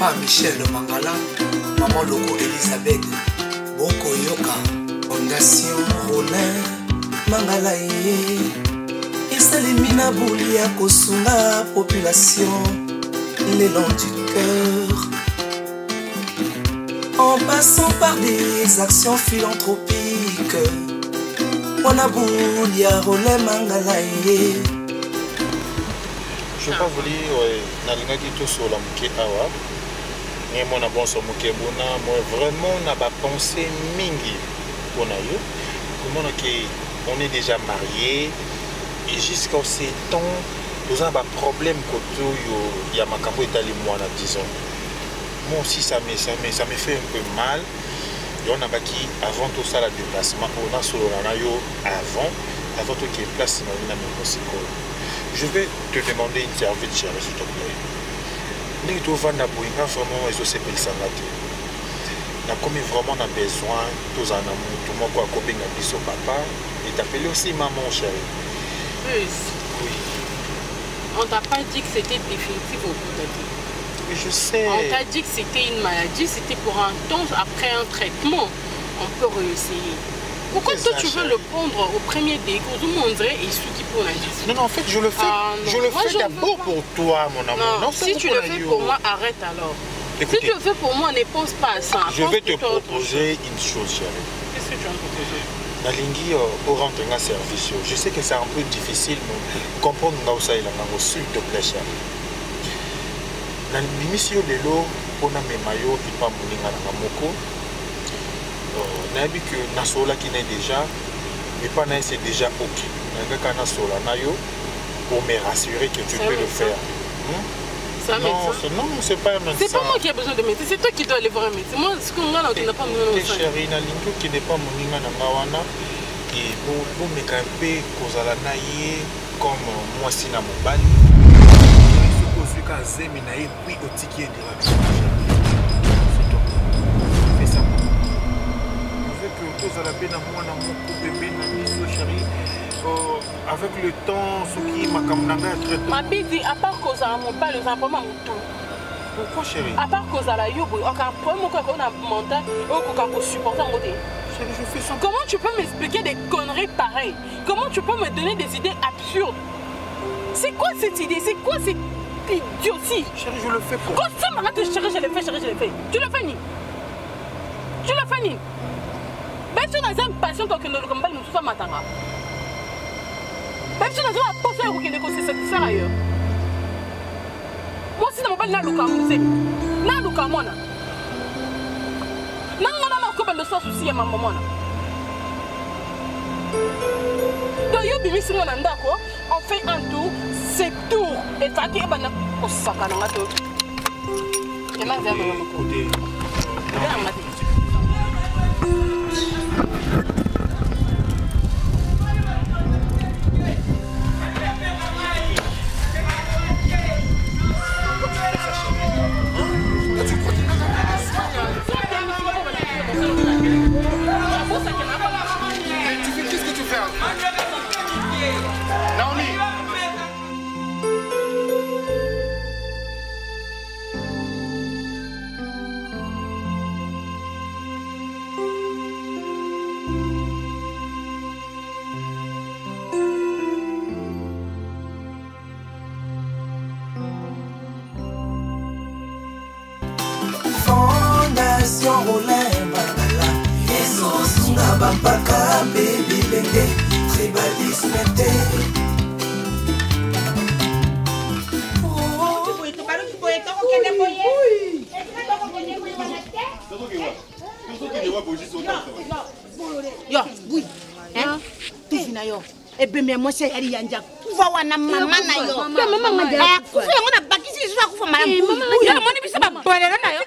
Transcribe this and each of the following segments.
Papa Michel Mangala, Maman Loco Elisabeth, Boko Yoka, Fondation Rollin Mangala et Salimina Boulia Kosunga, population, l'élan du cœur. En passant par des actions philanthropiques, Wanaboulia Rollin Mangala Je ne vais pas vous dire, je tout sur la mouké awa. Mais mon bon sur mouké bona, moi vraiment n'a pas pensé mingi pour nous. Comment on est déjà mariés et jusqu'à ces temps, nous avons un problème côté il y a ma cambo étalé moi na disons. Moi aussi ça me fait un peu mal. Et on a baki avant tout ça le déplacement, on a sur l'anayo avant tout qu'il y ait place dans la musique. Je vais te demander une serviette, chérie, s'il te plaît. Nous devons vraiment exaucer le sangaté. Nous avons vraiment besoin, tout le monde qui a copié son papa, et t'appeler aussi maman, chérie. Oui. Oui. On t'a pas dit que c'était définitif au bout de vie. Oui, je sais. On t'a dit que c'était une maladie, c'était pour un temps, après un traitement, on peut réessayer. Pourquoi toi tu veux le prendre au premier dégoût? Tout le monde dirait et suffit pour la vie. Non, en fait, je le fais d'abord pour toi, mon amour. Non, si tu le fais pour moi, arrête alors. Écoutez, si tu le fais pour moi, ne pense pas à ça. Je vais te proposer une chose, chérie. Qu'est-ce que tu vas me proposer? Nalingi au rendre un service. Je sais que c'est un peu difficile, mais comprendre ça, s'il te plaît, chérie. L'émission de l'eau, on a mes maillots qui pas mourir à moko. Nabi que Nasola qui n'est déjà, mais pas c'est déjà ok. Nasola Nayo pour me rassurer que tu peux le faire. Non, c'est pas un médecin. C'est pas moi qui ai besoin de médecin, c'est toi qui dois aller voir un médecin. Moi, ce qu'on a, tu n'as pas besoin de médecin. Chérie, Nalingo qui n'est pas mon inga Nangawana, et pour me camper, Kozala Naye, comme moi, si na mobali. Je suis qu'à Zeminaï, puis au ticket de la avec le temps, ce qui m'a très ma bidi, à part cause à mon père, les enfants m'ont tout. Pourquoi, chérie? À part cause à la yobo, on a un problème qu'on a mental, on a supporté un côté. Je fais ça. Comment tu peux m'expliquer des conneries pareilles? Comment tu peux me donner des idées absurdes? C'est quoi cette idée? C'est quoi cette idiotie? Chérie, je le fais pour. Quand ça m'arrête, chérie, je le fais, chérie, je le fais. Tu le fais ni? Tu le fais ni? Ben, tu n'as pas une passion pour que nous le combattions, nous sommes matanga. Ben, tu n'as pas pensé à négocier cette affaire ailleurs. Moi, si je ne pas luka musée, na luka mona. Non, comme le soir aussi, ma maman. Donc, yo bimi si mon andako, on fait un tour, c'est tour. Et ça qui est bana au sakana ngato. Et là, viens me côté. Viens m'aider. Qu'est-ce que tu fais? Naomi. Fondation Rollin Mangala, Ezosunga Bambaka, Baby Lenge, Tribalisme T. Yo, oui. Hein? Tu viens yo. Et bien, mais moi, c'est Arianja. Kufa wana mama na yo. Mama ngada. Kufa ngona bakisi swa kufa mama. Yo moni bisa ba bolera na yo.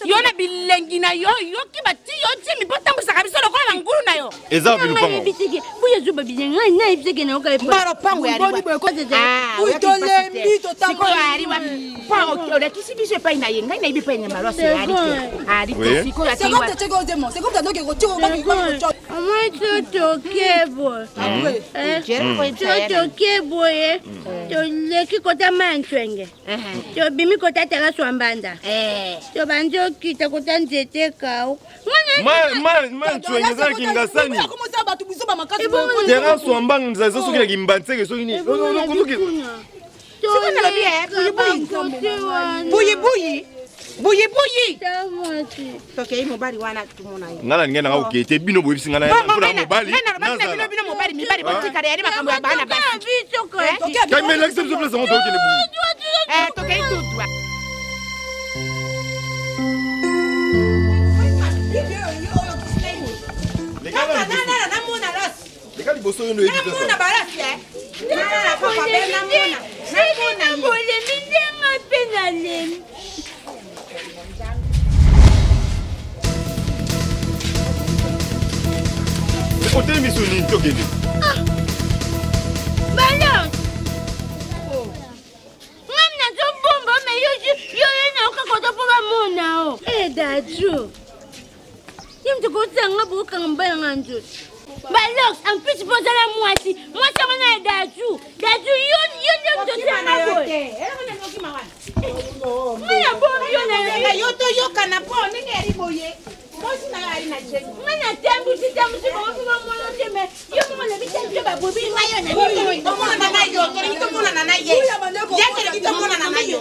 Yo na bilengi na yo, yo ki bati yo ti mi bota musaka biso lokolo na ngulu na yo. Eza bilupango. Buya zuba bilenga na ibisege na okaye. Baro pango ya riwa. Oui, tolembi totango. Siko ya riwa. Pango oda kisi biso pa ina yenga ina ibi pa ina malose ya riwa. Ari siko ya tiwa. C'est comme ça que tu Moi, toke boy. Toke boy. Leki kota manchwenge. To bimi kota tera swambanda. To banjo kita kota nzete kao. Manchwenge za kingasani. Tera swambanga nzazo soki na kimbatseke soki ni. Buyi. Toke mobali wana tumona hiyo. Ngala ngena ngakete bino boyisi ngana ya mpona mobali. Nazala. Bino mobali mibali botika yari makambo ya bana basi. Kai me l'exemple de place on toke ne buyi. Toke tutwa. Lekali boso yo no edita ça. Namona barasi Na papa bena mona. Na bole mindenga penalem. Hotel misoni tokende. Balon. Ngamna zo bomba me yo na ukakota poba mona o. Daju. Yimto kotanga buka ngambala nganjo. Balon, en plus posa la moitié. Moi ça m'a Daju. Daju yo to tanga boy. Mwana bombi yo to yo kana po ningeri boye. Mana tembu sitamu kwa mwana teme. Yo mwana bitanjo babubi ngayo na mimi. Tomona na nayo, tomona na nayo. Yake tomona na nayo.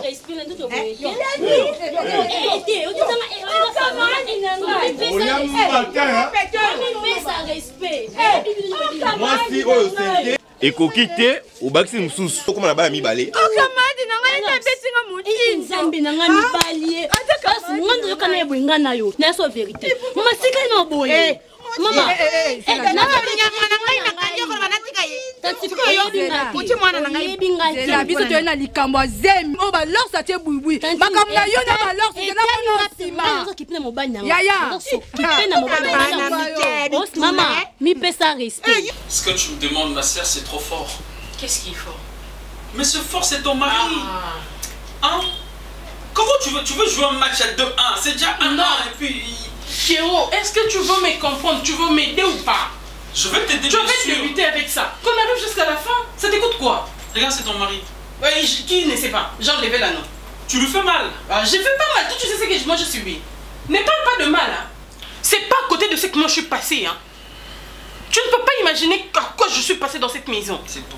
Ekoki te obakisi mususu tokoma na bana mibale. Okamadi na ngai na besinga muti nzambi na ngai mibali. Kasi ngando yo kana ebwenga nayo. Na so verité. Mama sika no boye. Mama na nyama na ngai na kanyo ko banatika ye. Tatika yo binga. Muti mwana na ngai binga. La biso to na likambo zemi. O ba lor sa tie buibui. Makambo na yo na ba lor se na na sima. Zo kipina mobali na. Yaya. Kipina mobali na. Maman, mi pesa respect. Ce que tu me demandes, ma sœur, c'est trop fort. Qu'est-ce qu'il faut? Mais ce fort, c'est ton mari. Hein? Comment tu veux jouer un match à 2-1? C'est déjà un an et puis... Pierrot, est-ce que tu veux me comprendre? Tu veux m'aider ou pas? Je vais t'aider, Je vais te lutter avec ça. Qu'on arrive jusqu'à la fin, ça t'écoute quoi? Regarde, c'est ton mari. Ouais, qui ne sait pas? J'ai enlevé l'anneau. Tu lui fais mal. J'ai fait pas mal. Toi, tu sais ce que moi je subis. Ne parle pas de mal. Hein. C'est pas à côté de ce que moi je suis passée. Hein. Tu ne peux pas imaginer à quoi je suis passée dans cette maison. C'est bon.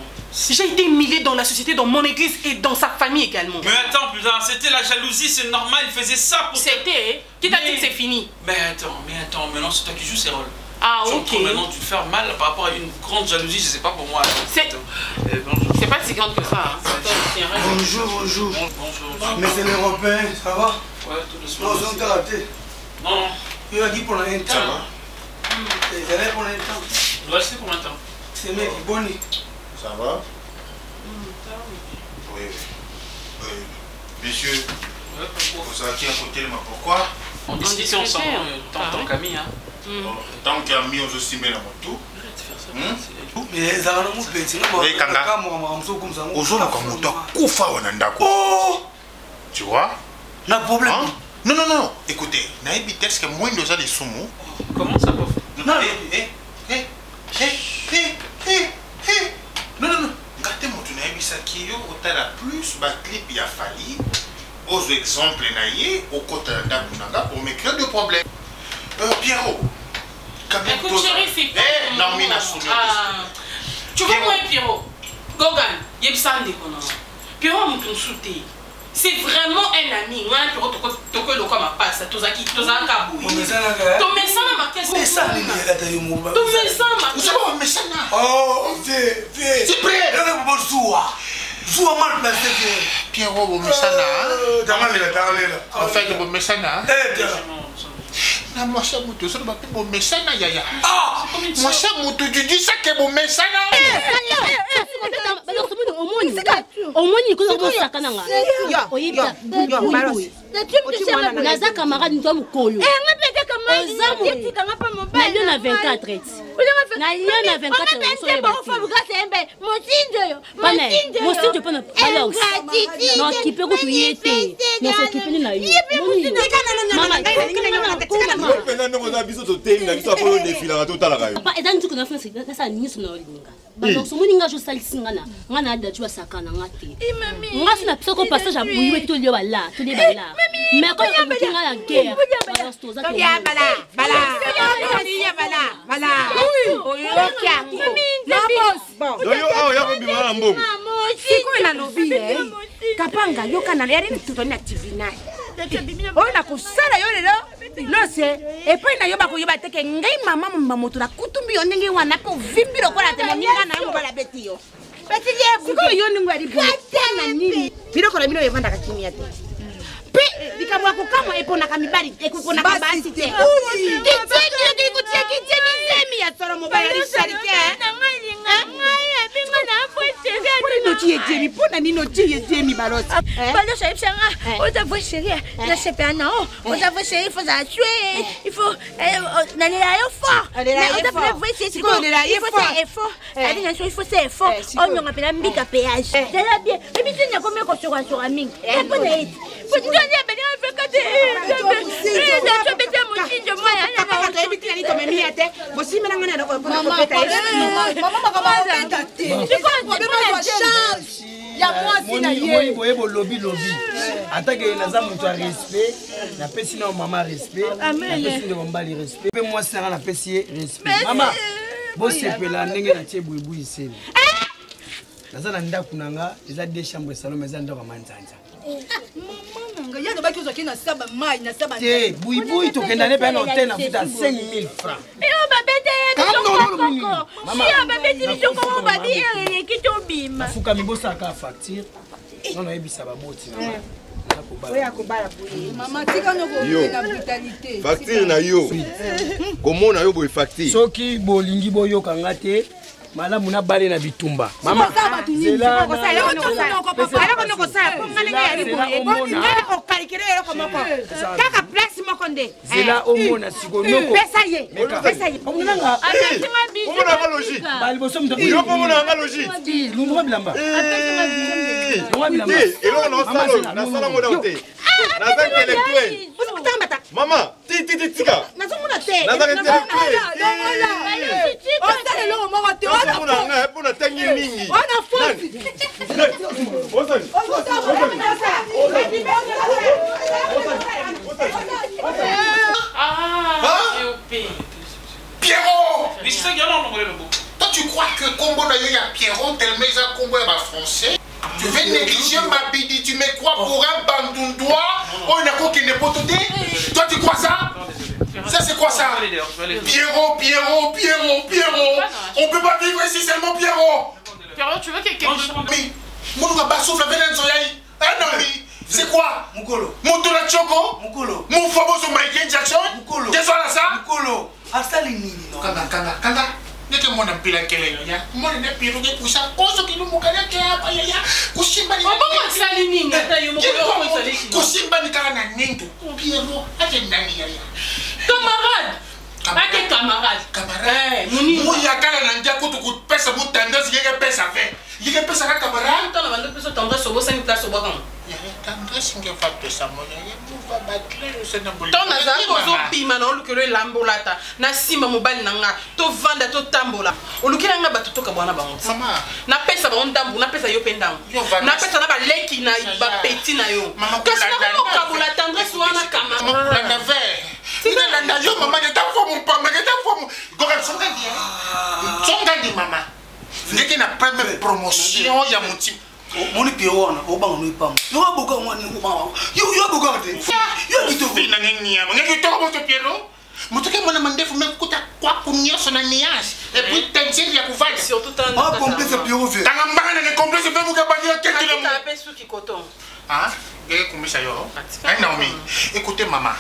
J'ai été humiliée dans la société, dans mon église et dans sa famille également. Mais attends, putain, c'était la jalousie, c'est normal, il faisait ça pour... C'était, qui t'a dit que c'est fini? Mais attends, maintenant c'est toi qui joues ces rôles. Ah, tu ok. maintenant tu te fais mal par rapport à une grande jalousie, je sais pas pour moi. C'est pas si grande que ça. Hein. Bonjour. Bonjour. Mais c'est l'Européen, ça va? Ouais, tout doucement. Non, c'est un karaté. Non. Il a dit pour un temps. Ça va? Il a pour un temps. Il doit rester pour un temps. C'est mec, bon. Ça va? Oui. Messieurs, vous avez qui à côté de moi, pourquoi? On discute ensemble, tant qu'amis. Tant qu'amis, on se simule à mon tour. Mais ça va nous péter. Oui, Kanga. Aujourd'hui, comme on doit koufa ou nandako. Tu vois? N'a problème. Non. Écoutez, naïbi test que moins de ça des soumous. Comment ça peut? Non. Non. Gardez mon tour naïbi ça qui est au tala plus bas clip il a fallu. Aux exemples naïe au côté d'Akunanga pour me créer de problèmes. Pierrot. Écoute chérie, c'est non, Mina Soumé. Tu vois moi Pierrot? Gogan, Yebsande Kono. Pierrot m'a consulté. C'est vraiment un ami. Moi, Pierrot, toko le quoi ma passe. Tozaki, tozaka boui. Ton médecin m'a marqué. Ton médecin m'a. Oh, fais. C'est prêt. Zoua mal placé. Pierrot, vous me savez. En fait, vous me savez. Moi, ça m'a tout ça, bon message, yaya. Ah, moi, ça m'a tout dit ça que bon message. Nazaka camarade, nous sommes collés. Kapanga yokana yari tutoni activina. Ona kusala yo lelo. Lose e pa na yo ba ko yo ba teke ngai mama moto na kutumbi yo ndenge wana ko vimbiro ko la temo ninga na yo bala beti yo. Beti je ko yo ningo ari bo. Tena nini? Biro ko bino yevanda ka kimia te. Pe dikamwa ko kama e pona kamibali e ko pona ka basi te. Titsenge ko tseki tsemi ya tsoro mo ba ya risharike. Pona nino tie Jamie Barotte. Balo ça ipsanga. On doit chérie. Là c'est pas non. On doit chérie, il faut ça tuer. Il faut d'aller là fort. Mais on doit voir c'est il faut faire effort. Il faut faire effort. On nous appelle un big péage. C'est là bien. Et puis tu n'as combien qu'on sur un ming. Et pour les faut tu dois bien venir faire que tu lobby. Attaque naza mutu a respect, na pesi na maman respect, na pesi na mbali respect. Pe moi sera na pesi respect. Mama, bo sepela ndenge na tie buibu iseni. Naza na ndaku nanga, eza deux chambres salon mais eza ndako manzanza. Ya ba kizo kina saba mai na saba. Te buibu to kenda ne pa na hotel na futa 5000 francs. Et on va bêter. Maman, si on va bêter les gens comment on va dire les qui tombent. Fuka mibosa ka facture. Non ebisa ba boti mama. Maman tika no ko na brutalité. Facture na yo. Comment na yo boy facture? Soki bolingi boyo kanga te. Malamu na bale na bitumba. Mama. Zela ko sa yo ko sa ko ngane ya ribo. Ko ngane ko kalikere yo ko moko. Kaka place moko nde. Zela omona sigonoko. Pesa ye. Omona nga. Omona nga logique. Bali boso mto. Yo komona nga logique. Lungu bilamba. Lungu bilamba. Elo na sala mo daute. Na za intellectuel. Mama, tika. Na zo mona te. Na za intellectuel. Pona tangi mingi. Ona fosi. Pierrot! Toi tu crois que Combo n'a eu à Pierrot tellement ils ont Combo à français? Tu veux négliger ma bidi, tu me crois pour un bandundois? On a quoi qui n'est pas tout dit? Toi tu crois ça? Ça c'est quoi ça? Pierrot. On peut pas vivre ici seulement Pierrot. Pierrot, tu veux quelqu'un qui chante? Mon souffle c'est quoi? Mukolo. Mon tola choco? Mukolo. Mon famoso Michael Jackson? Mukolo. Qu'est-ce que ça? Mukolo. Asali nini no? Kanga. Neke mwana pila kele ya. Mwana ne piro ke kusa koso ki lumukale ke hapa ya. Kusimba ni. Obo asali nini? Hata yo mukolo ko asali. Kusimba ni kala na ninto. Pierrot, ate ndani ya. Camarade. Muya kala na ndia kutu kupesa mutandasi yeke pesa fe. Yeke pesa ka camarade. Tana bando pesa tandasi sobo sani place sobo kan. Ya tandasi nge fa pesa moya. Muva bakle se na boli. Tona za ko zo pima na olukelo lambolata. Na simba mobali nanga to vanda to tambola. Olukela nga batuto ka bwana bango. Mama. Na pesa ba ndambu, na pesa yo pendambu. Na pesa na ba leki na ba petit na yo. Kasi na ko kabola tendresse wana kama. La nave. Nanda yo mama de ta fomu pamba de ta fomu. Goga songa di mama. Ndeke na première promotion ya muti. Moni Pierrot na obanga no ipam. Yo abuka ngwani ngoma. Yo abuka te. Yo kito vina ngenia. Ngeki to ko Pierrot. Mutoke mwana mandefu mekuta kwa kunyoso na nias. Et puis tension ya kufanya. Surtout tant. Ah complexe Pierrot fait. Tanga mbanga ne complexe fait muka banya keti le. Ta pesu ki coton. Ah, ngeke kumisa yo. Ai Naomi. Écoutez maman.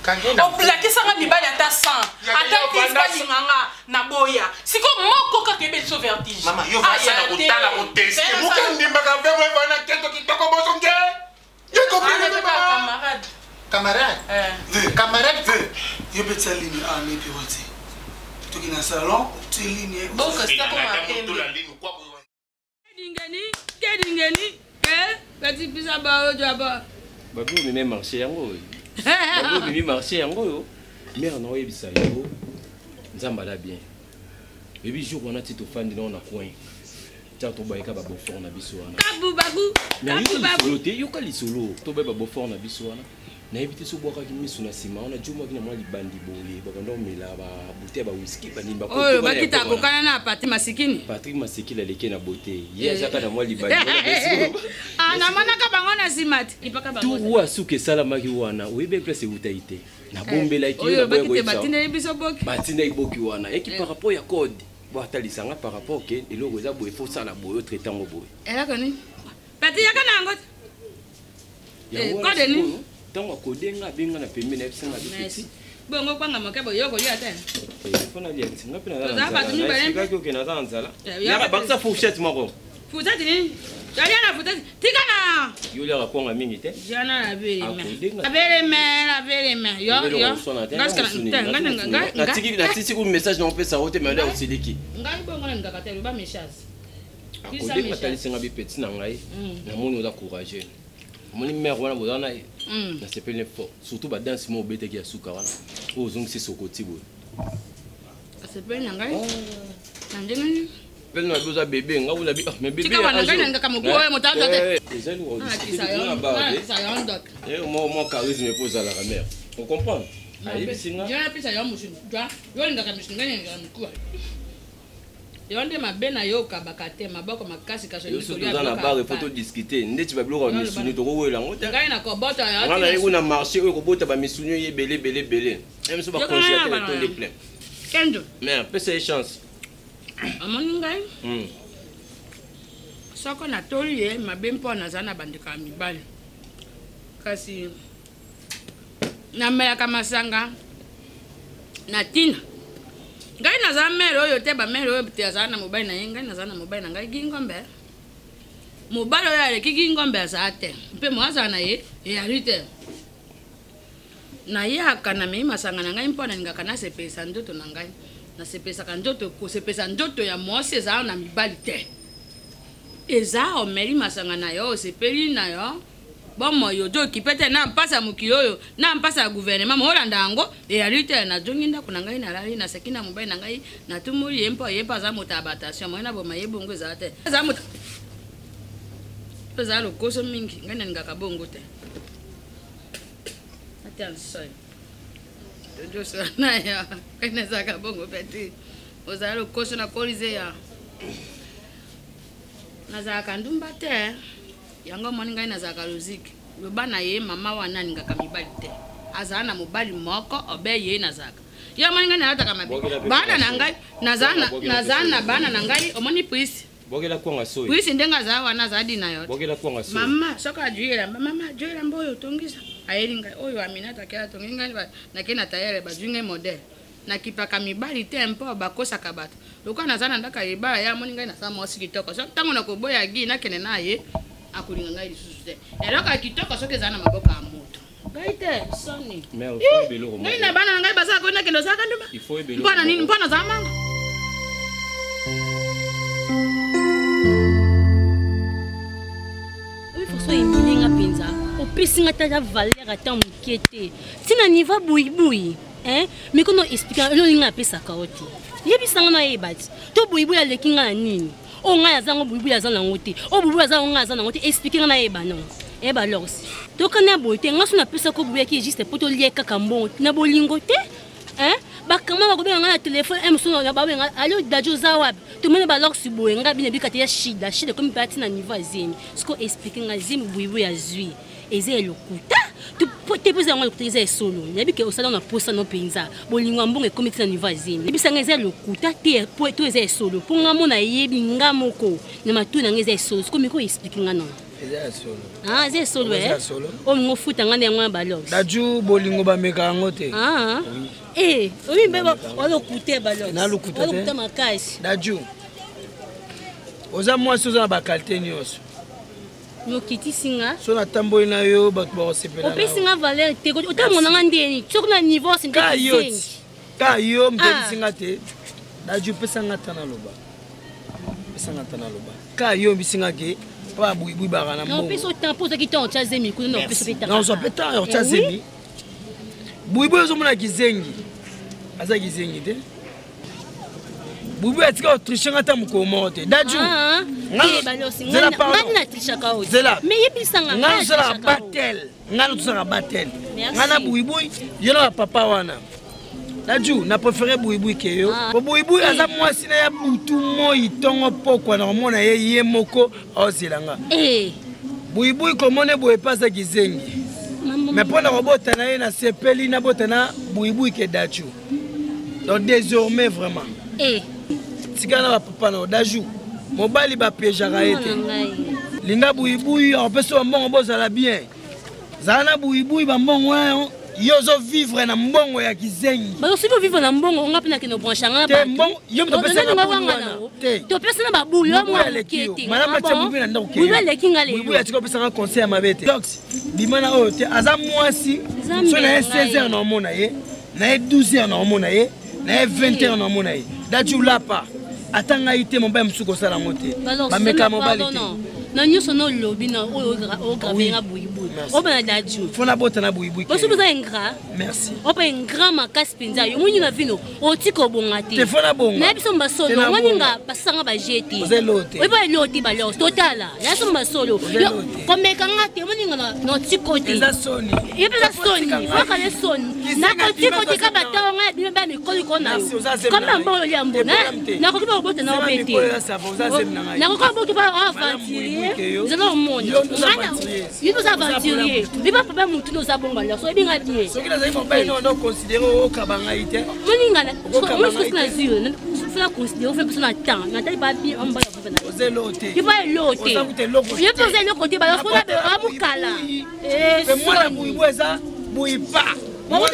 On plaque ça mi bali ata 100 ata pisa nganga na boya siko moko ka kebe so vertige mama yo va ça na kutala ko tester muka ndimba ka vemo va na keto kitoko boso nge yo comprendre camarade camarade yo betsalini a ne Pierrot to soki na salon tiline kedingeni kati bisa bao jaba babi omeme marché yango oyo babi omemi marché yango oyo mare na oyebisa yango nzambe ala bien ebi jour wana ti tofandi nao na coin tia tobayika babofort na biso wana lisolo te yoka lisolo tobai babofort na biso wana nayebi te so bwakaki miso na nsima wana jomwaki na mwa libandi boye bakanda omela babute ya bawiski banini oyo bakita kokana na Patrick Masikini Patrick Masikini aleke na bote ye azaka na mwa libandi namonaka bango na nsima te tuwa suka esalamaki wana oyebi place eutai te nabombelaki oyo bakite batindeli biso boki batindaki boki wana eki par rapport ya code boatalisanga par rapport ke eloko eza boye fosala boye otraitango boye eloko nini pati yaka na yango kode nini ntango akodenga abenga na pembe na yebisenga bipeti bongo kwanga moke boyoko lia te fona lia ti nga mpe nazasikaki oke naza na nzala yaka bakisa fourchette moko fourchette nini yalia na fourchette tika na yo liaka kwanga mingi te jana na beleme yo natisi ku message na opesa o te mele osiliki ngai bongo na ngaka te ba message akodenga talisenga bipeti na ngai namoni oza courageux moni mère wana bozana na sepele fort surtout ba danse mo beteki ya suka wana ozongisi sokoti boye sepele na ngai na ndenge pele na boza bébé nga wula bi mais bébé tika wana ngai na kama kuoe motanda te ezali wa mo charisme poza la mère on comprend ayi singa ya pisa ya musu yo ndaka mishinga ngaka mikuwa yonde mabena yoka bakate maboko makasi kaso yo surtout dans la barre photo discuter ndeti ba biloko misuni to kowela ngo te ngai na kobota ya ngana yiko na marché oyo kobota ba misuni ye belé même so ba congélateur to les plein kendo mais pesa chance amoni ngai soko na toli ye mabempo na zana bandika mibale kasi na mela kama sanga na tina ngai naza mero oyo te ba mero oyo te azana mobile na ngai nazana mobile na ngai gingombe mobile oyo aleki gingombe azate mpe mwaza na ye alite na ye akana me masanga na ngai mpona ngaka na sepesa ndoto na ngai na sepesa ka ndoto ko sepesa ndoto ya mwasi eza na mibali te eza omeli masanga na yo sepeli na yo bomo yo do kipete na mpasa mukioyo na mpasa ya gouvernement molanda yango alite na jonginda kuna ngai na lali na sekina mobile na ngai na tumuri yempo yepa za motabatation moina boma yebongo za te za mota za lo koso mingi ngai na ngaka bongo te attention dojo sana ya kana za ka bongo peti ozalo koso na kolize ya na za ka ndumba te yango moni ngai na za ka loziki loba na ye mama wana ngaka mibali te azana mobali moko obe ye na zaka yo moni ngai na ataka mabe bana na ngai nazana bana na ngai omoni puisi bogela kwanga soyi puisi ndenga za wana za dina yo bogela kwanga soyi mama soka juira mama juira mboyo tongisa ayeli ngai oyo aminata kya tonginga na kena tayere bajunge model na kipaka mibali te mpo bakosaka bato lokwa nazana ndaka yeba ya moni ngai na sa mosi kitoko so tango na koboya gi na kene na ye akulinga ngai lisusu te eloka kitoko soki ezana maboko ya moto ngai te soni ngai na bana ngai basaka kona kendo saka nduma mpona nini mpona za manga so imilinga penza opesinga tata valeur ata moke te ntina niva buibui mikono explika elolinga apesaka yo te yebisanga na yeba ti to buibui aleki nga na nini o ngai azango buibui aza nango te o buibui azango nga aza nango te explike nga na yeba non yeba lors tokana boye te nga so napesaka obuyaki juste po tolia kaka mbongo na bolingo te bakama bakobenga nga na telefone mosusu babenga alo dajo oza wapi tomoni balorsi boye nga bino ebika te ya shida komi mpe ati na niveau ya zemi siko explike nga zemi buibui azwi eza elokuta te mpoza yango lokuta eza esolo nayebi ke osala na posa no mpenza bolingo ya mbongo ekomi ti na niveau ya zemi yebisa nga eza lokuta te to eza esolo mpo nga mona yebi nga moko na matoi na nga eza esolo siko miko explike nga non eza esolo olingo futa nga nde yango na balors daju bolingo bameka yango te oyi mpe walokuta balors makasi daju oza mwasi oza na bakalite nyonso nokitisinga so natamboli na yo bato bakosepela opesinga valeur te otamona nga ndeni soki na niveau ka yo mpebisinga te Daju pesa ngata na loba. Pesa ngata na loba. Ka yo bisinga ke pa buibu barana mo. Non, peso tempo ça qui t'en tchazemi, non peso peta. Non, so peta yo tchazemi. Buibu zo mona kizengi. Aza kizengi te. Buibu atika autriche ngata mukoma te. Daju. Zela na trichaka o. Zela. Mais yebisanga ngana zela batel. Ngana tsara batel. Ngana buibu yona papa wana. Daju, na préféré Bouiboui que yo. Bouiboui aza mwasi na ya butu moi tongo pokwa na mona ye moko ozilanga. Bouiboui komone boye pasa kizengi. Mais pour la robota na ye na sepeli na botana Bouiboui que Daju. Donc désormais vraiment. Tika na papa na Daju. Mobali ba piéjara été. Linga Bouiboui en peso mbongo bozala bien. Zana Bouiboui ba mbongo yozo vivre na mbongo ya kizengi. Ba yozo vivre na mbongo nga pena kino branchanga ba. Te mbongo yo mto pesa na mbongo. Te. To pesa na babulu yo mwa kete. Mana pacha bubi na ndako ke. Bubi le kinga le. Bubi ya tiko pesa na conseil mabete. Donc bimana oyo te aza mwasi. So na 16h na mona ye. Na 12h na mona ye. Na 20h na mona ye. Daju lapa. Atanga ite mobile msuko sala mote. Ba meka mobile te. Non, nous sommes au lobby, au gravé à Bouiboui. Au ben d'adjou. Faut la botte na Bouiboui. Parce que vous avez un gras. Merci. Au ben un grand macasse pinza. Yo muni na vino. Au tiko bongati. Te faut la bonga. Na biso mbasolo. Moni nga basanga ba jeti. Vous êtes loté. Oui ba loti ba los total. Ya so mbasolo. Comme kanga te moni nga no tiko te. Eza soni. Eza soni. Waka le soni. Na ko tiko te ka batonga bi ba mi koli kona. Comme mbo ya mbo na ko ba bote na obeti. Na ko ba bote ba avanti. Nous allons au monde. Nous nous aventuriers. Il va pas monter nos abonnements. Soyez bien habillés. Ce qui nous a considéré au Kabangaïté. Nous faut considérer au fait que ça temps. Nathalie pas bien en bas de vous loté. Il va loté. Il faut le côté parce qu'on a amukala. Mais moi la bouille ça bouille pas. Moi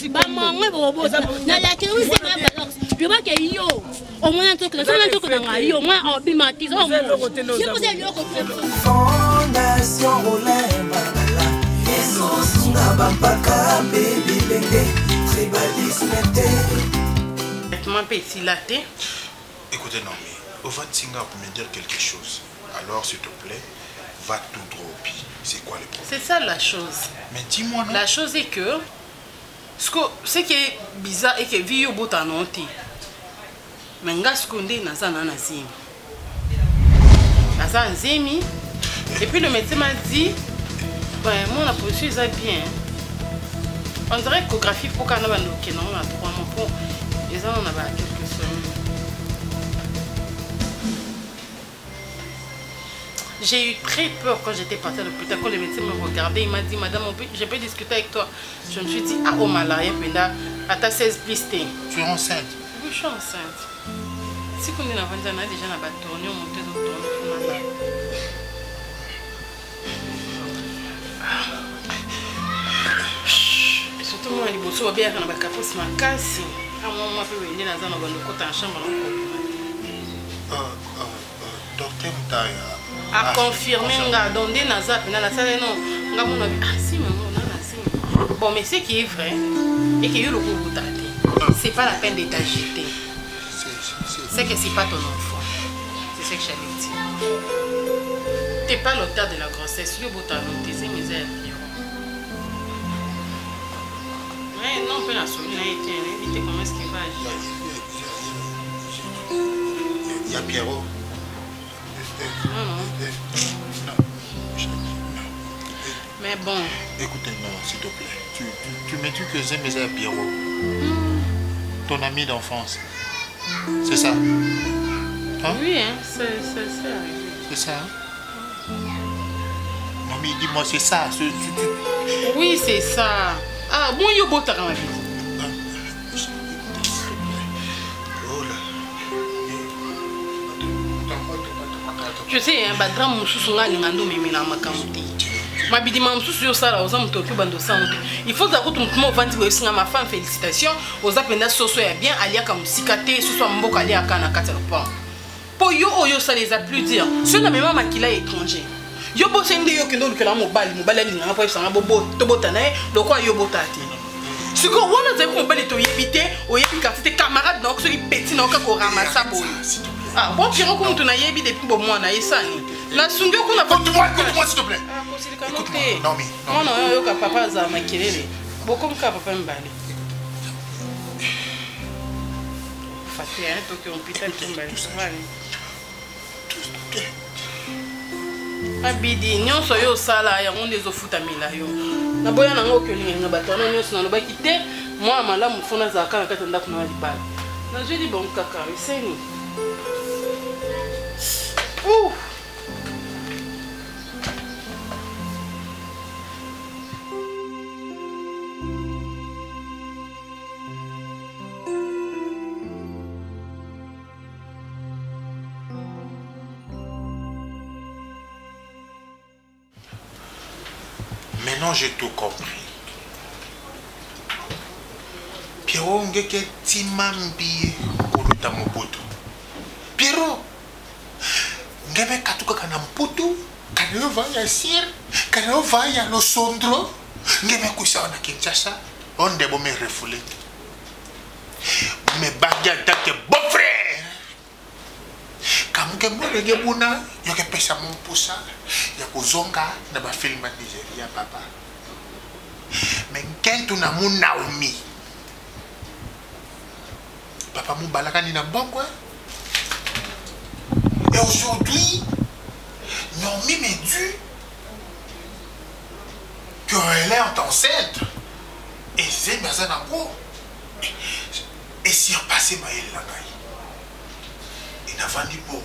ba mangwe bobo. Na la kiri c'est pas balance. Je vois que yo au moins un truc là yo moi obimatize au Fondation Olemba Ezosunga Bambaka baby lenge tribalisme Vêtement petit latte. Écoutez non mais au va Tinga pour me dire quelque chose. Alors s'il te plaît, va tout droit au pied. C'est quoi le problème? C'est ça la chose. Mais dis-moi non. La chose est que ce qui est bizarre est que vie au bout en ôté. Mais nga seconde naza na nazimi. Naza nzemi. Et puis le médecin m'a dit ben mon la position est bien. On dirait échographie pour qu'on a non on a 3 mois pour les gens on a quelques semaines. J'ai eu très peur quand j'étais partie à l'hôpital, quand le médecin me regardait, il m'a dit madame je peux discuter avec toi. Je me suis dit ah oh malaria penda à ta 16 plus T. Tu es enceinte? Oui, je suis enceinte. Si on est dans la vente, déjà dans la tournée, on monte dans le tournée. Surtout moi, les bosses, bien dans la café, c'est ma casse. À moi, je peux venir dans un côté en chambre. Docteur Moutaya. A confirmer, on est dans la salle, non. On a ah si, maman, bon, mais ce qui est vrai, et qu'il y a eu le coup de c'est pas la peine de t'agiter. C'est que c'est pas ton enfant. C'est ce que j'allais dire. Tu n'es pas l'auteur de la grossesse. Tu es c'est misère. Mais non, on peut la soutenir. Éviter comment est-ce qu'il va agir. Il y a Pierrot. Non. Mais bon. Écoutez, non, s'il te plaît. Tu me dis que j'aime mes Pierrot. Ton ami d'enfance. C'est ça? Hein? Oui, hein, c'est arrivé. C'est ça? Hein? Mamie, dis-moi, c'est ça. Oui, c'est ça. Ah, bon, il y a beau temps. Je sais, un badram moussoussonga n'ingando memina makamuti. Ma bidi ma moussoussou sala aux hommes tokyo bando santé. Il faut que tu me vendre aussi ma femme félicitations aux apenda soso ya bien alia comme sikate ce soit mboka alia kana kata le pont. Po yo ça les applaudir. Ceux na même makila étranger. Yo bossende yo kendo que la mobile linga po ça na bobo to botana do quoi yo botati. siko wana zai ko bali to yebite o yebi ka c'était camarade donc celui petit donc ko ramassa boy ah bon Pierrot comme tu na yebi depuis bon mois na esani la sunge ko na écoute-moi s'il te plaît non mais non yo ka papa za makelele beaucoup ka papa mbali faté hein to que on putain mbali vale abidi nyonso yo sala ya ngonde ezofuta mila yo naboya nango okelinga bato wana nyonso nalobaki te mwa malamu fona azalaka na kati ya ndako na libala nazwi libongo kaka eseni Maintenant, j'ai tout compris. Pierrot, ngeke timambi kuluta mputu. Pierrot, ngebe katuka kana mputu, kana vaya sir, kana vaya no sondro, ngebe kusa na Kinshasa, onde bo me refoulé. Me bagia dake bon frère. Kamuke mwere gebuna, yoke pesa mpusa, ya kuzonga na ba film ya Nigeria papa. Mais quand on a mon Naomi, papa mou balaka ni na bongo. Et aujourd'hui, Naomi me dit qu'elle est enceinte. Et c'est mazana go. Et si on passait ma elle là. Il n'a pas dit pour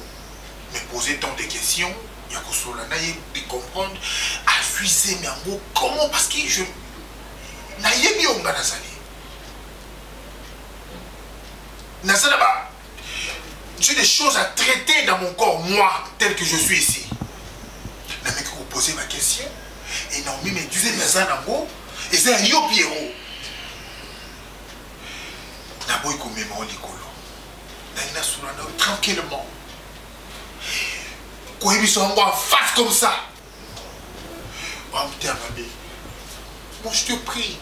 me poser tant de questions. Il y a que de comprendre, affuser mais en gros comment parce que je n'aille on va j'ai des choses à traiter dans mon corps moi tel que je suis ici. La mec vous posez ma question et Naomi me disait mais en gros et c'est un yo Pierrot. D'abord il commémore l'écolo. Naina Sourana tranquillement. Quand ils sont en face comme ça. Moi je te prie.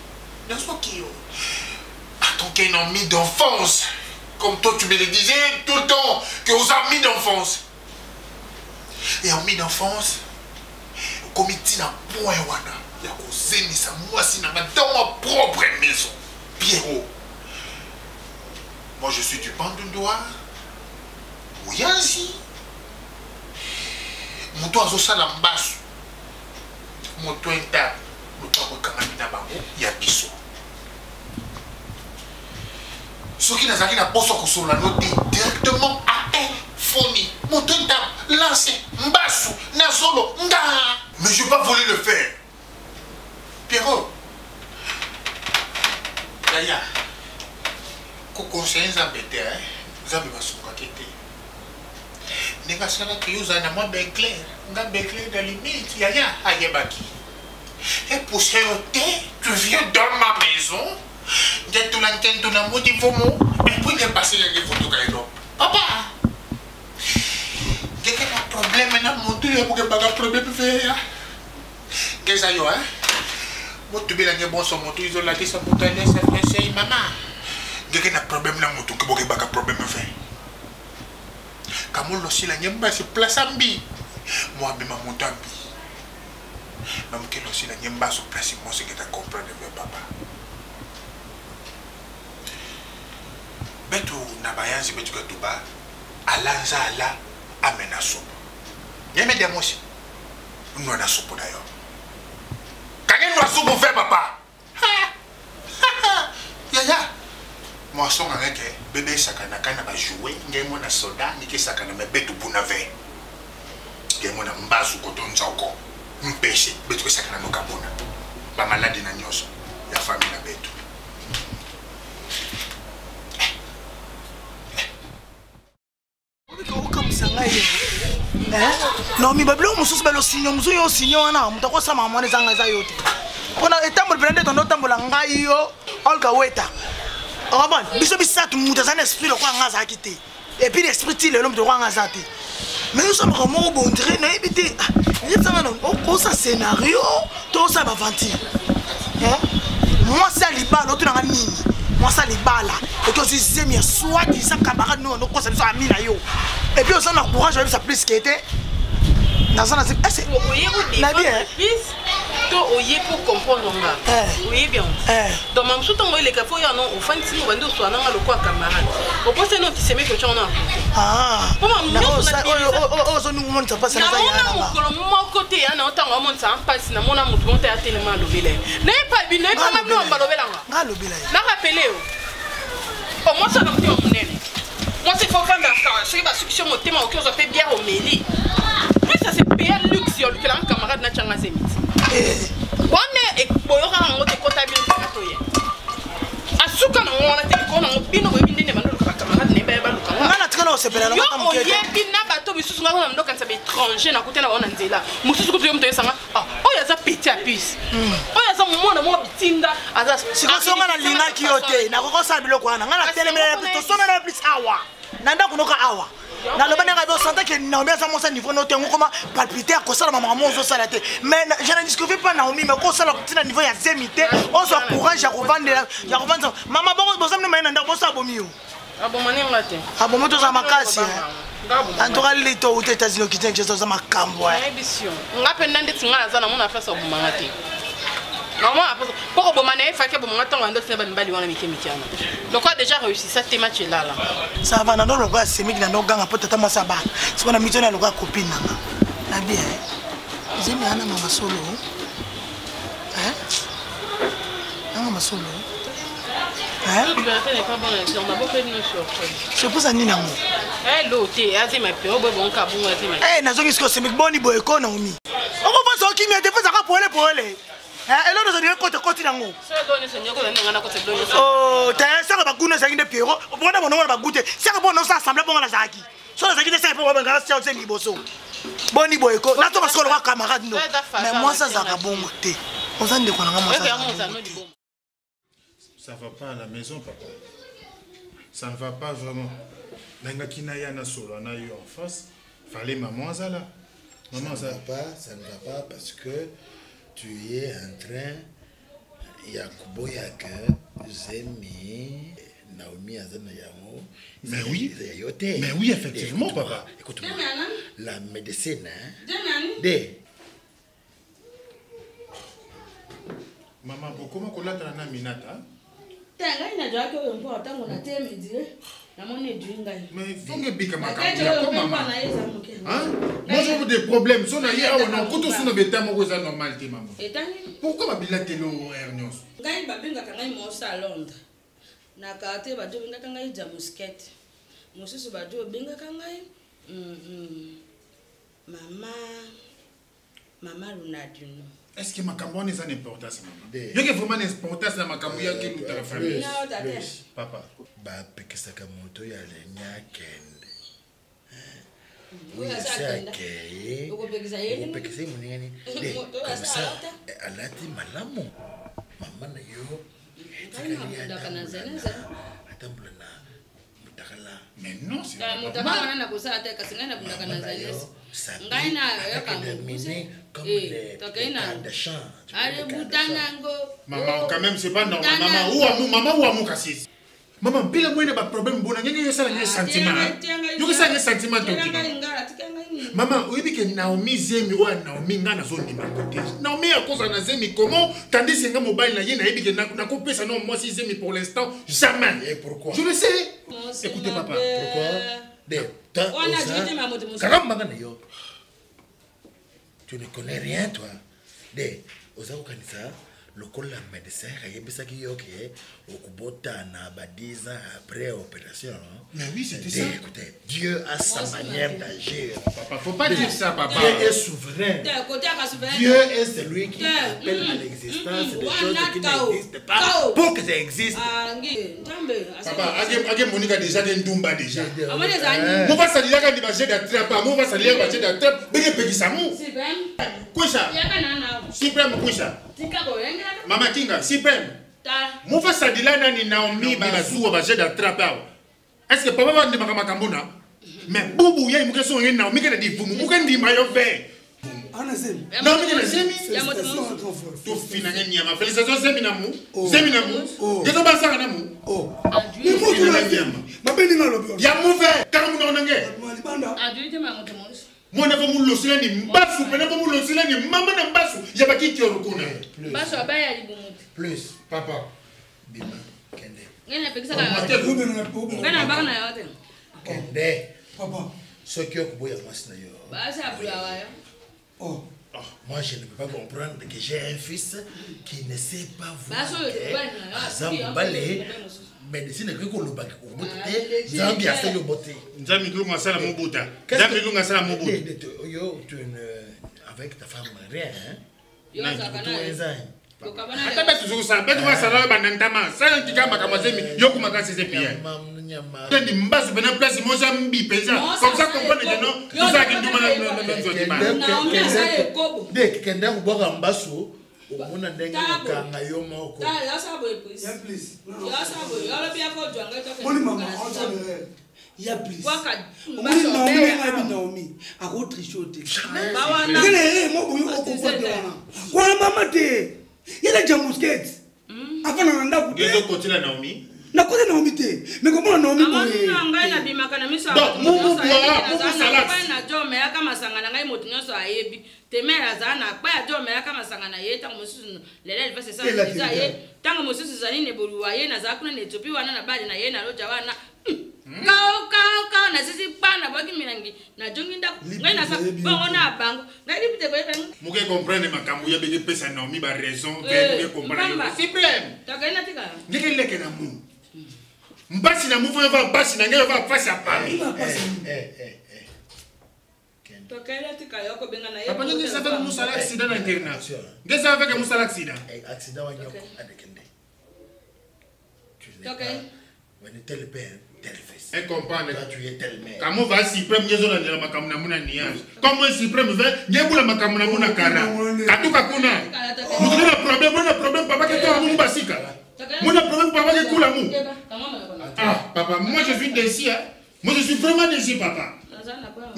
Attends qu'un ami d'enfance. Comme toi tu me le disais tout le temps. Que aux amis d'enfance. Et amis d'enfance. Comme il dit dans point wana. Il y a causé ça moi si dans ma propre maison. Pierrot. Moi je suis du Bandundoa. Oui ainsi. Moto azosala mbasu moto enta moto akokangami na bango ya biso soki nazalaki na poso kosola noti directement à elle foni moto enta lancé mbasu na solo nga mais je vais pas voler le faire Pierrot Yaya ko conseiller nzambete nzambe basukaki te Nega sala que vous avez moi bien clair, nga bien clair de limite, Yaya ayebaki. Et pour ce tu viens dans ma maison, j'ai tout l'antenne tout l'amour du vomo, et puis j'ai passé les photos caïdo. Papa, j'ai quel problème maintenant mon Dieu pour que pas de problème faire. Qu'est-ce que hein? Moi tu veux la bon son moto ils ont la ça pour t'aider ça fait maman. J'ai quel problème là moto que pas de problème faire. Kamolo si la nyemba se place ambi moi bima montambi même que aussi la nyemba se place moi ce que tu comprends de papa betu na bayanzi betu que tuba alanza ala amena sopo yeme de mosi nous na sopo d'ailleurs quand il nous sopo faire papa Yaya moi son avec bébé sakana kana ba jouer ngemo na soda niki sakana me betu buna ve ngemo na mbazu kotonza uko mpeshe betu sakana no kabona ba maladi na nyoso ya famille na betu non mi bablo mususu belo sinyo mususu yo sinyo na mutako sama mwana zanga za yote ona etambo prende tondo tambola ngai yo olga weta oh bon biso bisatu mutazana esprit le kwa ngaza kité et puis l'esprit il l'homme de kwa ngaza té mais nous sommes vraiment bon dire na ebité il ça non on ça scénario tout ça va vantir hein Moi ça libala tu na nini. Moi ça libala. Et que si c'est bien soit qui ça camarade nous on conseille ça amina yo. Et puis on a courage avec ça plus qui était. Dans ça c'est la bien. Oye pour comprendre nga. Oui bien. Donc même tout temps les cafés ya non au fin si on soit na le quoi camarade. Au poste non qui se met que tu en as. Ah. Oh nous monte pas ça là. Mon côté na autant on monte ça en passe na mon amour monte à tellement le bélé. N'est pas bien, n'est pas même non ba le bélé nga. Nga le bélé. Na rappeler oh moi ça na ti on nene. Moi c'est faut faire la c'est que succession au thème au cœur ça fait bien au méli. Mais ça c'est bien luxe yo que un camarade na changa semit. On est boyora ngo te comptabilité katoye. Asuka na ngona te ko na bino bebinde ne bando ka camarade ne ba luka. Ngana tkana osepela na mata mukete. Yo bina bato bisusu ngana ndo kanisa be étranger na kutena ona nzela. Mususu kutu mto yesanga. Ah, oya za petit à puce. Oya za mona mo bitinda aza. Sikosonga na linga kiyote na kokosa biloko wana. Ngana telemela to sona na plus awa. Nanda kunoka awa. Na le bananga do santé que Naomi a mon niveau noté comment palpiter à ça la maman zo salaté mais je ne discute pas Naomi mais ko ça la petit niveau ya zemité on se courage à revendre maman bon bosa me na ndako bosa bomio abomani ngate abomoto za makasi en tout cas les to aux États-Unis qui tient ça makambo émission ngapenda ndeti ngala za na mona afasa bomangate normalement après pour bomane fa ke bomangate ngando tseba mbali wana mikemikiana donc a déjà réussi ça te match là ça va na ndo loka semi na ndo ganga potata masa ba siko na mitona loka copine na bien zemi ana mama solo ana mama solo liberté n'est pas bonne on a beaucoup de nous sur c'est pour ça ni nango l'auté azima pe obo bon ka bon azima nazoki siko semi boni boy ko Naomi on va so ki mi te fa ka pole et là nous allons côté nango oh t'as ça va goûter ça inde Pierrot on va va goûter ça va non ça assemblée bon la zaki so la zaki de ça pour on va ça c'est liboso boni boy ko na to parce que le camarade non mais moi ça va bon goûter on s'en dit qu'on a moi ça va pas à la maison papa ça ne va pas vraiment nanga kinaya na solo na yo en face fallait maman ça là maman ça ne va pas parce que tu es en train Yakuboya que Zemi Naomi Azana Yamo. Mais oui, effectivement, papa. Écoute-moi, la médecine, Maman, comment qu'on l'a dans la minata? T'as un gars qui est important, on a terminé. Mais il faut que tu maman. Moi j'ai des problèmes. Si on a hier, on a tout sur nos bêta, moi c'est normal, maman. Pourquoi ma bille est lourde, Ernest? Gagne babinga quand il monte à Londres. Na kate ba binga quand il ja musket. Mususu ba binga quand maman Ronaldinho. Est-ce que ma campagne est une importance, maman? Il y a vraiment une importance dans ma campagne qui est toute la famille. Papa. Bah, parce que ça moto ya lenya kende. Oui, ça kende. Parce que c'est mon nani. Comme ça, alati malamu. Maman na yo. Mais non, c'est pas maman, quand même, c'est pas normal. Maman, où amour cassis. Maman, pile moi n'a pas problème. Bon, il y a ça un sentiment. Il y a ça un sentiment. Maman, oui, que Naomi Zemi ou Naomi ngana zone di côté. Naomi à cause de Zemi comment tandis que mobile na yena ebi que na coupé ça non moi si Zemi pour l'instant jamais. Et pourquoi? Je le sais. Écoutez papa. Pourquoi? Tu ne connais rien toi. Des Osako Kanisa. Le col la médecin a yebisa ki yoke okubota na ba 10 ans après opération. Mais oui, c'était ça. Écoutez, Dieu a sa manière d'agir. Papa, faut pas dire ça, papa. Dieu est souverain. Dieu est celui qui appelle à l'existence des choses qui n'existent pas pour que ça existe. Papa, Agé Monica déjà den Dumba déjà. Mon va salir quand il va jeter la trappe, mon va salir va jeter la trappe, bébé petit Samu. Quoi ça? Suprême quoi ça? Mama Kinga, Suprême. Mon va salir là ni Naomi Bazou va jeter la trappe. Est-ce que papa va dire Makambona? Mais Boubou, il y a une question Naomi qui a dit vous, vous qui dit maillot vert. Ana Zemi. Non, mais Zemi. Tu finis Nyama. Félicitations Zemi Namu. Zemi Namu. Qu'est-ce que ça Namu? Oh. Tu finis Nyama. Ma belle n'a l'objet. Ya mauvais. Car nous n'en avons Adieu, tu m'as montré. Moi, je vais vous le dire, je vais vous le dire, maman n'a pas su. Je vais quitter le coup. Plus, papa. Bima, Kende. Kende. Papa. Ce qui est pour moi, moi, je ne peux pas comprendre que j'ai un fils qui ne sait pas voir. Médecine que le bac au bout de Zambia, c'est le beauté. Zambia, c'est la Mobuta. Zambia, c'est la Mobuta. Yo, tu avec ta femme, rien, hein? Yo, ça va. Ata betu zuku sa betu wa sala banantama sa ntika makamazemi yoku makasi c'est bien tendi mbasu bena place moja mbi pesa comme ça comprendre que non tout ça qui nduma na nzoti ma de kende kuboka mbasu umuna ndenge kanga yo moko ya sabo please ya please ya sabo ala bia ko jwanga to Moni mama ya please Moni mama Naomi a autre chose ngene mo boyo ko ko dona kwa mama te yela jamusket afana nanda ku yezo kotila Naomi na kote Naomi te mais comment Naomi boye ngai na bimaka na misa donc mubu sala na jome ya kama sangana ngai motu nyoso ayebi temera zana pa ya jome ya kama sangana ye tango mosusu lele le fase sa ye tango mosusu zani ne boluwa ye na za kuna ne topi wana na bali na ye na loja wana Kao na sisi pana baki milangi na jonginda ngai na sa bona bango ngai dipite ko yeba muke comprendre makambo ya bege pesa Naomi ba raison que muke comprendre problème tagaina tika nikeleke na mu mbasi na mu va mbasi na ngelo va face à Paris tagaina tika yoko benga na ye papa ngi sa fait musala accident na internation ngi sa fait musala accident accident wa nyoko adekende okay when tel père tel fils et comprendre tu es tel mère comment va si prime ngezo na ndela makambo na muna niage comment si prime va ngebula makambo na muna kara katuka kuna muna problème papa que toi mu basika muna problème papa que kula mu ah papa moi je suis déçu hein moi je suis vraiment déçu papa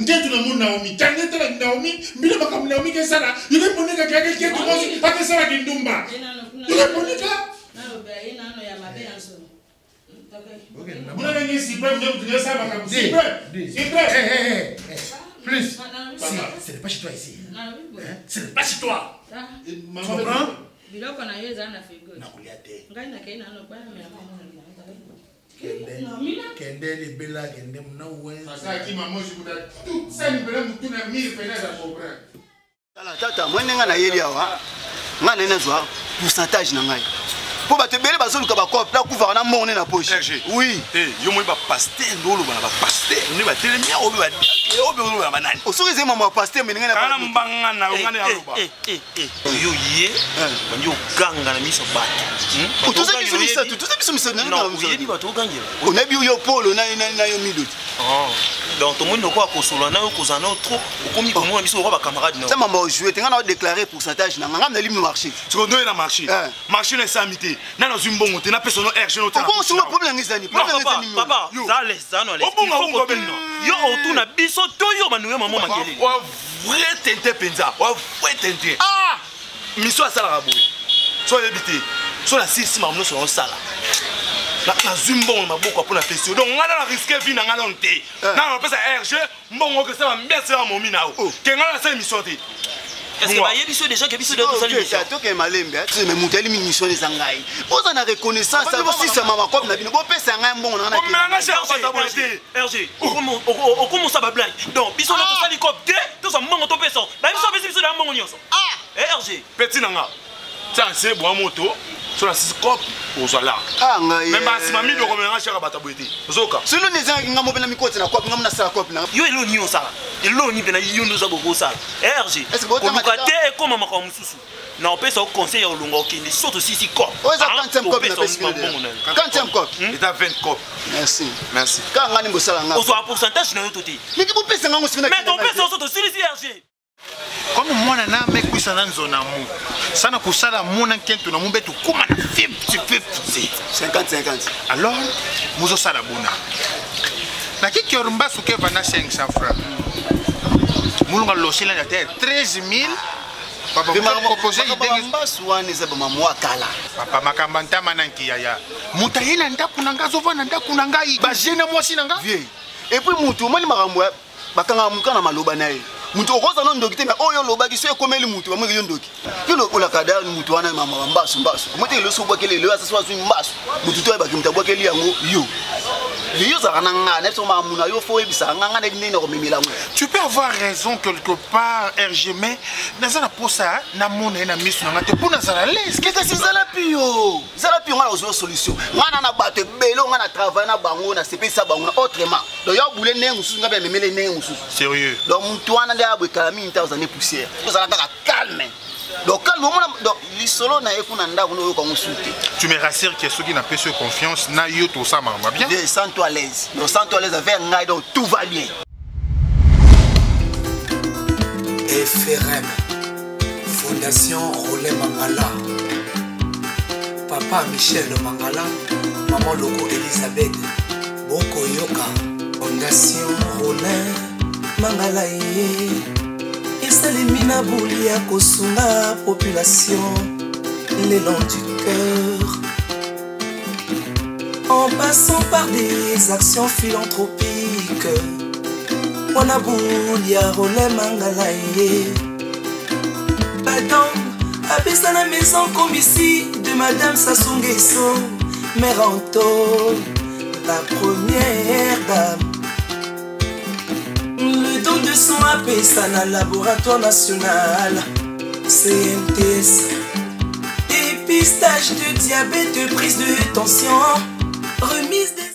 ngetu na muna Naomi tangeta na Naomi mbile makambo na Naomi ke sala yule monika kake ketu mosi pake sala kindumba yule monika nalo ba ina no ya mabe yanso. Vous avez si près, vous avez ça, madame. Si près. Plus. Ce n'est pas chez toi ici. Ce n'est pas chez toi. Tu comprends? Biloko na yeza na figo. Nakuliate. Ngai na kaina no kwa me Kende libela kende mna uwenza. Sasa kima moshi kuda. Sasa libela mtu na 1000 pena za comprendre. Tata mwenenga na yeli awa. Nga nena zwa pourcentage na ngai. Pour battre belle bazoluka ba cop la kuva na monne na poche. Oui. Yo moi ba pasteur ndolo bana ba pasteur. Ni ba telemia obi ba obi ba banani. Osurize mama pasteur meninga na kana mbanga na ngane ya loba. Yo ye. Banyo ganga na miso ba. Utuza kiso misa tutuza kiso misa na. Non, yo di ba to gangela. On a bi yo polo na yo midot. Oh. Donc tout le monde quoi kosola na ko zana trop. Komi ko mo miso ba camarade na. Ça maman jouer tenga na déclarer pourcentage na ngam na limite marché. Tu connais la marché. Marché na samité. Nana zumbongo te na personne RG no ta. Comment sur le problème ngizani? Problème ngizani. Papa, ça laisse ça non laisse. Il faut ko benno. Yo otuna biso to yo manuwe maman makele. Wa vrai tente penza. Wa vrai tente. Ah! Miso asala raboui. So yebité. So la 6 mamuno so sala. La zumbongo maboko pour la fessio. Donc ngala na risquer vie na ngala onte. Na on pesa RG, mbongo que ça va bien ça momi na o. Ke ngala sa émission te. Est-ce que va y a des gens qui sont dans cette émission? Tu es malembe, tu me monter l'émission des sangai. Vous en avez reconnaissance, ça aussi ça m'a comme la vie. Vous pouvez ça un bon on a qui. Mais cherche pas ta volonté. RG. On commence à blague. Donc biso na to hélicoptère, tout ça mbongo to peso. Na biso na mbongo nyonso. Ah, RG. Petit nanga. Ça c'est bon moto. Sur la 6 cop au là. Ah ngai. Même si mamie do komena chaka bataboete. Zoka. Silo les gens ngamo bena mikoti na cop ngamo na sa cop na. Yo elo ni osala. Elo ni bena yondo za gogo sala. RG. Est-ce que vous avez comme mama comme susu. Na opesa au conseil au longo okende surtout 6 cop. Oh ça 40e cop na pesi. 40e cop. Et à 20 cop. Merci. Merci. Ka ngani mbosala ngamo. Ozo pourcentage na yo toté. Mais ki bopesa ngamo sifina. Mais ton pesa surtout 6 RG. Comme moi na mekwisa na nzona mu sana kusala muna kento na mumbetu kuma na 50-50 alors muzo sala bona na kiki orumba suke vana 500 francs Moulonga loché là, 13 000. Papa, vous proposez idée. Papa, makambanta mananki yaya. Moutaye nanda kunanga zova nanda kunanga i. Bajena moi si nanga. Vieux. Et puis moutou, moi ni makambo bakanga mukana maloba naye. Moutou okoza non ndoki te mais oyo loba ki so ekomeli moutou ba mwe ndoki. Kilo ola kada moutou wana mama mbasu mbasu. Mote lo so bwakele lo asa so mbasu. Moutou to ba ki mutabwakeli yango yo. Tu peux avoir raison quelque part, RG, mais dans la posa, na mona na mission na te pour na la l'aise. Qu'est-ce que c'est ça pio? Ça la pio on a une solution. Ngana na bato belo ngana travailler na bango na CP ça bango autrement. Donc ya boule ne mususu ngabe memele ne mususu. Sérieux. Donc mutu wana nda abwe kalami nta uzane poussière. Vous allez calme. Donc calme donc l'isolo na ekuna nda kuno yo kongo souté. Tu me rassures que ceux qui n'a pas ce confiance na yo tout ça maman bien. Viens sens-toi à l'aise. Donc sens-toi à l'aise avec ngai donc tout va bien. FRM Fondation Rolé Mangala. Papa Michel Mangala, maman Loco Elisabeth Boko Yoka. Fondation Rolé Mangala Esalimina Boulia Kosunga population l'élan du cœur. En passant par des actions philanthropiques, Wanaboulia Rolé Mangala Badam, à la maison comme ici de Madame Sassou Nguesso, Méranto, la première dame. Le don de son à laboratoire national, CNTS, dépistage de diabète, prise de tension, remise des